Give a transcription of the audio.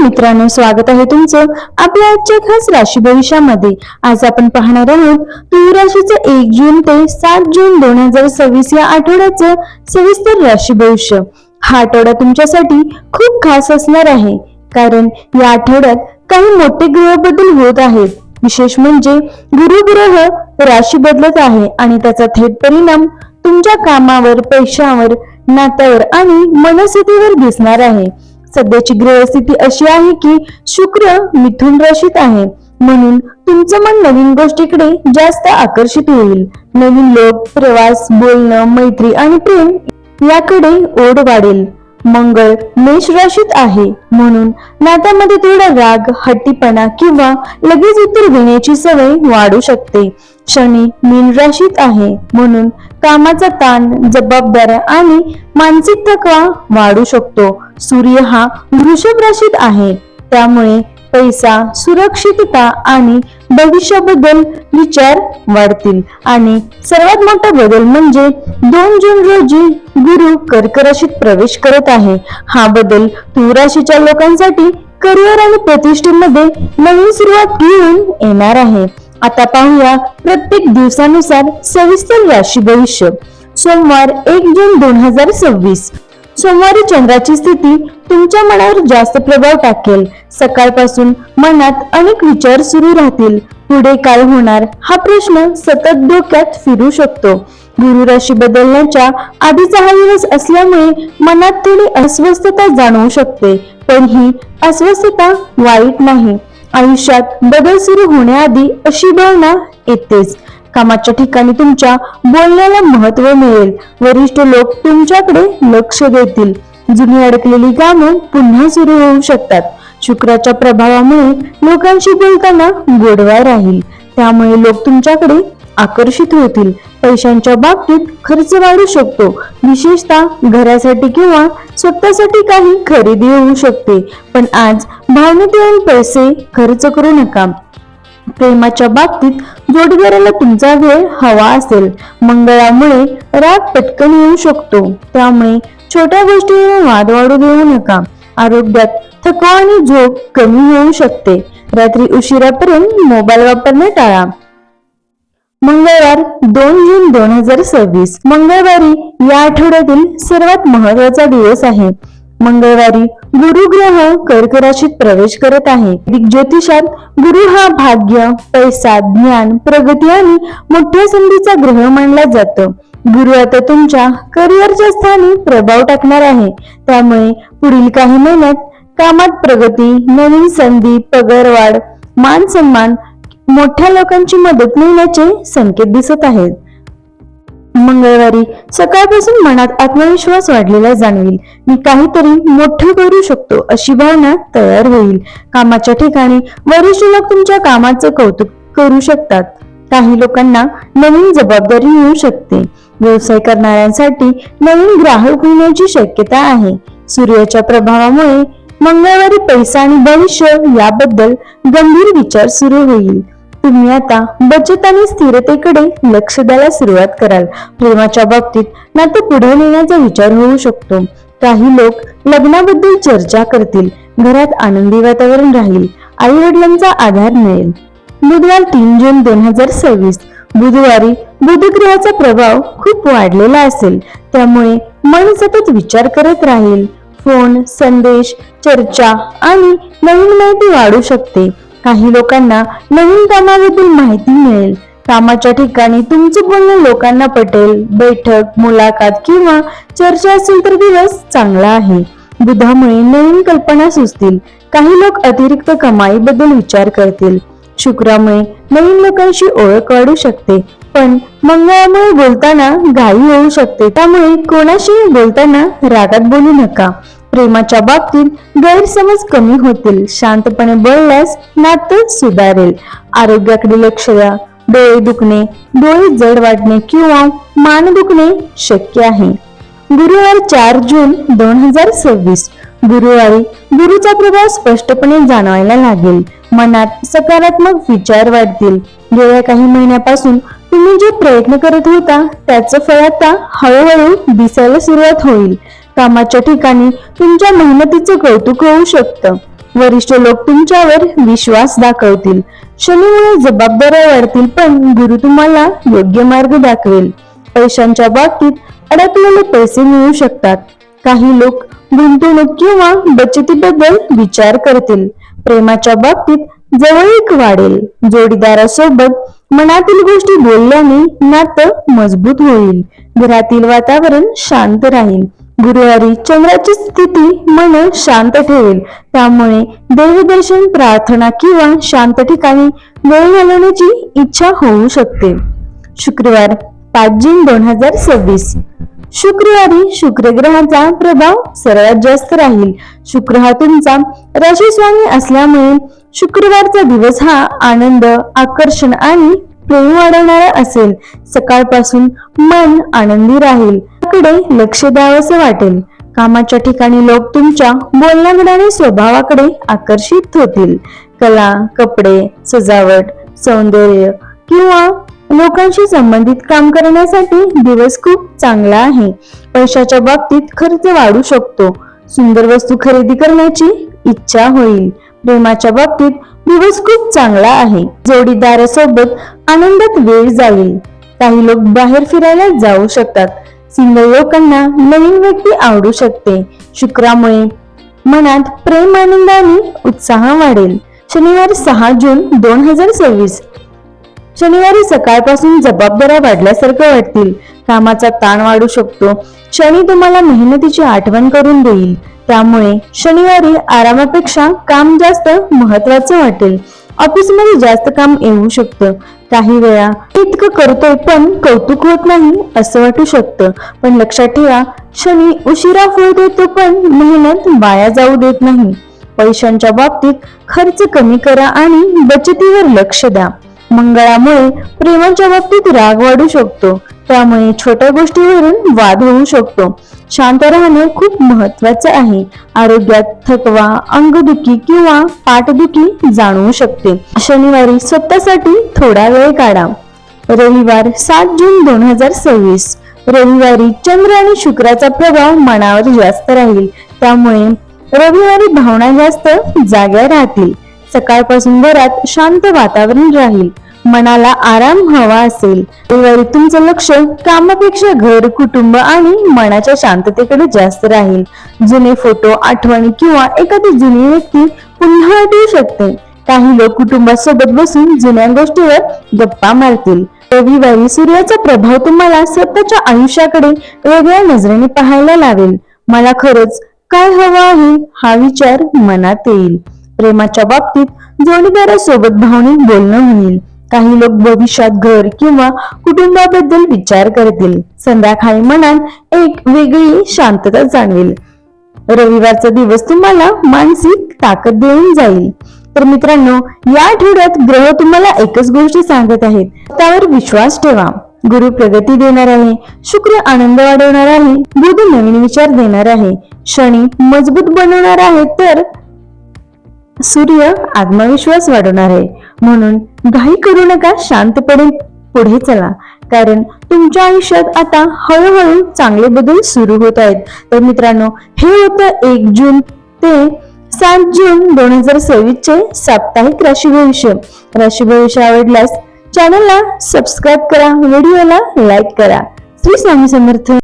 मित्रांनो, स्वागत आहे तुमचं आपल्या आजच्या खास राशी भविष्यामध्ये। आज आपण पाहणार आहोत तुला राशीचं 1 जून ते 7 जून 2026 या आठवड्याचं सविस्तर राशी भविष्य। हा आठवडा तुमच्यासाठी खूप खास असणार आहे, कारण या आठवड्यात काही मोठे ग्रह बदल होत आहेत। विशेष म्हणजे गुरु ग्रह राशी बदलत आहे आणि त्याचा थेट परिणाम तुमच्या कामावर, पैशावर, नात्यावर आणि मनस्थितीवर दिसणार आहे। सध्याची ग्रहस्थिती अशी आहे की शुक्र मिथुन राशीत आहे, म्हणून तुमचं मन नवीन गोष्टीकडे जास्त आकर्षित होईल। नवीन लोक, प्रवास, बोलणं, मैत्री आणि प्रेम याकडे ओढ वाढेल। मंगळ मेष राशीत आहे, म्हणून नात्यामध्ये थोडा राग, हट्टीपणा किंवा लगेच उत्तर देण्याची सवय वाढू शकते। शनी मीन राशीत आहे, म्हणून कामाचा ताण, जबाबदाऱ्या आणि मानसिक थकवा वाढू शकतो। सूर्य हा वृषभ राशीत आहे, त्यामुळे पैसा, सुरक्षितता आणि भविष्याबद्दल विचार वाढतील। आणि सर्वात मोठा बदल म्हणजे 2 जून रोजी गुरु कर्क राशीत प्रवेश करत आहे। हा बदल तुला राशीच्या लोकांसाठी करिअर आणि प्रतिष्ठेमध्ये नवीन सुरुवात घेऊन येणार आहे। आता पाहूया प्रत्येक दिवसानुसार सविस्तर राशी भविष्य। सोमवार 1 जून 2026। सोमवारी चंद्राची स्थिती तुमच्या मनावर जास्त प्रभाव टाकेल। सकाळपासून मनात अनेक विचार सुरू राहतील। पुढे काय होणार हा प्रश्न सतत डोक्यात फिरू शकतो। गुरु राशी बदलण्याच्या आधीचा हा दिवस असल्यामुळे मनात थोडी अस्वस्थता जाणवू शकते, पण ही अस्वस्थता वाईट नाही। आयुष्यात बदल सुरू होण्याआधी अशी भावना येतेच। कामाच्या ठिकाणी तुमच्या बोलण्याला महत्त्व मिळेल। वरिष्ठ लोक तुमच्याकडे लक्ष देतील। जुनी अडकलेली कामं पुन्हा सुरू होऊ शकतात। शुक्राच्या प्रभावामुळे लोकांशी बोलताना गोडवा राहील, त्यामुळे लोक तुमच्याकडे आकर्षित होतील। पैशांच्या बाबतीत खर्च वाढू शकतो, विशेषतः घरासाठी किंवा स्वतःसाठी काही खरेदी होऊ शकते, पण आज भावनेत येऊन पैसे खर्च करू नका। प्रेमाच्या बाबतीत जोडीदाराला तुमचा वेळ हवा असेल। मंगळामुळे राग पटकन येऊ शकतो, त्यामुळे छोट्या गोष्टींवर वाद वाढू देऊ नका। आरोग्यात थकवा आणि झोप कमी होऊ शकते। रात्री उशिरापर्यंत मोबाईल वापरणे टाळा। मंगळवार 2 जून 2026। मंगळवारी या आठवड्यातील सर्वात महत्त्वाचा दिवस आहे। मंगळवारी गुरु ग्रह कर्क राशीत प्रवेश करत आहे। ज्योतिषात गुरु हा भाग्य, पैसा, ज्ञान, प्रगती आणि मोठ्या संधीचा ग्रह मानला जातो। गुरु आता तुमच्या करिअरच्या स्थानी प्रभाव टाकणार आहे, त्यामुळे पुढील काही महिन्यात कामात प्रगती, नवीन संधी, पगारवाढ, मान सन्मान, मोठ्या लोकांची मदत मिळण्याचे संकेत दिसत आहेत। मंगळवारी सकाळपासून मनात आत्मविश्वास वाढलेला जाणवेल। मी काहीतरी मोठं करू शकतो अशी भावना तयार होईल। कामाच्या ठिकाणी वरिष्ठ लोक तुमच्या कामाचं कौतुक करू शकतात। काही लोकांना नवीन जबाबदारी मिळू शकते। व्यवसाय करणाऱ्यांसाठी नवीन ग्राहक होण्याची शक्यता आहे। सूर्याच्या प्रभावामुळे मंगळवारी पैसा आणि भविष्य याबद्दल गंभीर विचार सुरू होईल। तुम्ही आता बचत आणि स्थिरतेकडे लक्ष द्यायला सुरुवात कराल। प्रेमाच्या बाबतीत नातं पुढे नेण्याचा विचार होऊ शकतो। काही लोक लग्नाबद्दल चर्चा करतील। घरात आनंदी वातावरण राहील। आई वडिलांचा आधार मिळेल। बुधवार 3 जून 2026। बुधवारी बुध ग्रहाचा प्रभाव खूप वाढलेला असेल, त्यामुळे मन सतत विचार करत राहील। फोन, संदेश, चर्चा आणि नवीन माहिती वाढू शकते। काही लोकांना नवीन कामाबद्दल माहिती मिळेल। कामाच्या ठिकाणी तुमचं बोलणं लोकांना पटेल। बैठक, मुलाखत किंवा चर्चा असेल तर दिवस चांगला आहे। बुधामुळे नवीन कल्पना सुचतील। काही लोक अतिरिक्त कमाईबद्दल विचार करतील। शुक्रामुळे नवीन लोकांशी ओळख वाढू शकते, पण मंगळामुळे बोलताना घाई होऊ शकते, त्यामुळे कोणाशी बोलताना रागात बोलू नका। प्रेमाच्या बाबतीत गैरसमज कमी होतील। शांतपणे बोलल्यास नातं सुधारेल। आरोग्याकडे लक्ष द्या। डोळे दुखणे, डोळे जड वाटणे किंवा मान दुखणे शक्य आहे। गुरुवार 4 जून 2026। गुरुवारी गुरुचा प्रभाव स्पष्टपणे जाणवायला लागेल। मनात सकारात्मक विचार वाढतील। गेल्या काही महिन्यापासून तुम्ही जे प्रयत्न करत होता त्याचं फळ आता हळूहळू दिसायला सुरुवात होईल। कामाच्या ठिकाणी तुमच्या मेहनतीचं कौतुक होऊ शकतं। वरिष्ठ लोक तुमच्यावर विश्वास दाखवतील. शनीमुळे जबाबदाऱ्या वाढतील, पण गुरु तुम्हाला योग्य मार्ग दाखवेल. पैशांच्या बाबतीत अडकलेले पैसे मिळू शकतात. काही लोक गुंतवणूक किंवा बचतीबद्दल विचार करतील. प्रेमाच्या बाबतीत जवळीक वाढेल. जोडीदारासोबत मनातील गोष्टी बोलल्याने नातं मजबूत होईल. घरातील वातावरण शांत राहील. गुरुवारी चंद्राची स्थिती मन शांत ठेवेल, त्यामुळे देवदर्शन, प्रार्थना किंवा शांत ठिकाणी वेळ घालवण्याची इच्छा होऊ शकते. शुक्रवार 5 जून 2026. शुक्रवारी शुक्र ग्रहाचा प्रभाव सर्वात जास्त राहील. शुक्र हा तुमचा राशी स्वामी असल्यामुळे शुक्रवारचा दिवस हा आनंद, आकर्षण आणि प्रेम वाढवणारा असेल. सकाळपासून मन आनंदी राहील. कडे लक्ष द्यावंसं वाटेल. कामाच्या ठिकाणी लोक तुमच्या बोलण्याकडे स्वभावाकडे आकर्षित होतील. कला, कपडे, सजावट, सौंदर्य किंवा लोकांशी संबंधित काम करण्यासाठी दिवस खूप चांगला आहे. पैशाच्या बाबतीत खर्च वाढू शकतो. सुंदर वस्तू खरेदी करण्याची इच्छा होईल. प्रेमाच्या बाबतीत दिवस खूप चांगला आहे. जोडीदारासोबत आनंदात वेळ जाईल. काही लोक बाहेर फिरायला जाऊ शकतात. सिंगल लोकांना नवीन व्यक्ती आवडू शकते. शुक्रामुळे मनात प्रेम, आनंद आणि उत्साह वाढेल. शनिवार 6 जून 2026. शनिवारी सकाळपासून जबाबदाऱ्या वाढल्यासारखं वाटतील. कामाचा ताण वाढू शकतो. शनी तुम्हाला मेहनतीची आठवण करून देईल. त्यामुळे शनिवारी आरामापेक्षा काम जास्त महत्वाचं वाटेल. ऑफिसमध्ये जास्त काम येऊ शकतं. काही वेळा इतकं करतोय पण कौतुक होत नाही असं वाटू शकतं. पण लक्षात ठेवा, शनी उशिरा फळ देतो पण मेहनत वाया जाऊ देत नाही. पैशांच्या बाबतीत खर्च कमी करा आणि बचतीवर लक्ष द्या. मंगळामुळे प्रेमाच्या बाबतीत राग वाढू शकतो. त्यामुळे छोट्या गोष्टीवरून वाद होऊ शकतो. शांत राहणं खूप महत्वाचं आहे. आरोग्यात थकवा, अंगदुखी किंवा पाठदुखी जाणवू शकते. शनिवारी स्वतःसाठी थोडा वेळ काढा. रविवार 7 जून 2026. रविवारी चंद्र आणि शुक्राचा प्रभाव मनावर जास्त राहील. त्यामुळे रविवारी भावना जास्त जाग्या राहतील. सकाळपासून घरात शांत वातावरण राहील. मनाला आराम हवा असेल. रविवारी तुमचं लक्ष कामापेक्षा घर, कुटुंब आणि मनाच्या शांततेकडे जास्त राहील. जुने फोटो, आठवणी किंवा एखादी जुनी व्यक्ती पुन्हा आठवू शकते. काही लोक कुटुंबासोबत बसून जुन्या गोष्टीवर गप्पा मारतील. रविवारी सूर्याचा प्रभाव तुम्हाला स्वतःच्या आयुष्याकडे वेगळ्या नजरेने पाहायला लावेल. मला खरंच काय हवं आहे हा विचार मनात येईल. प्रेमाच्या बाबतीत जोडीदारासोबत भावनिक बोलणं होईल. काही लोक भविष्यात घर किंवा कुटुंबाबद्दल विचार करतील. संध्याकाळी मनात एक वेगळी शांतता जाणवेल. रविवारचा दिवस तुम्हाला मानसिक ताकद देऊन जाईल. तर मित्रांनो, या आठवड्यात ग्रह तुम्हाला एकच गोष्ट सांगत आहेत, त्यावर विश्वास ठेवा. गुरु प्रगती देणार आहे. शुक्र आनंद वाढवणार आहे. बुध नवीन विचार देणार आहे. शनी मजबूत बनवणार आहे. तर सूर्य आत्मविश्वास वाढवणार आहे. म्हणून घाई करू नका. शांतपणे पुढे चला, कारण तुमच्या आयुष्यात आता हळूहळू चांगले बदल सुरू होत आहेत. तर मित्रांनो, हे होतं 1 जून ते 7 जून 2026 चे साप्ताहिक राशी भविष्य. राशी भविष्य आवडल्यास चॅनलला सबस्क्राईब करा, व्हिडिओला लाईक करा. श्री स्वामी समर्थ.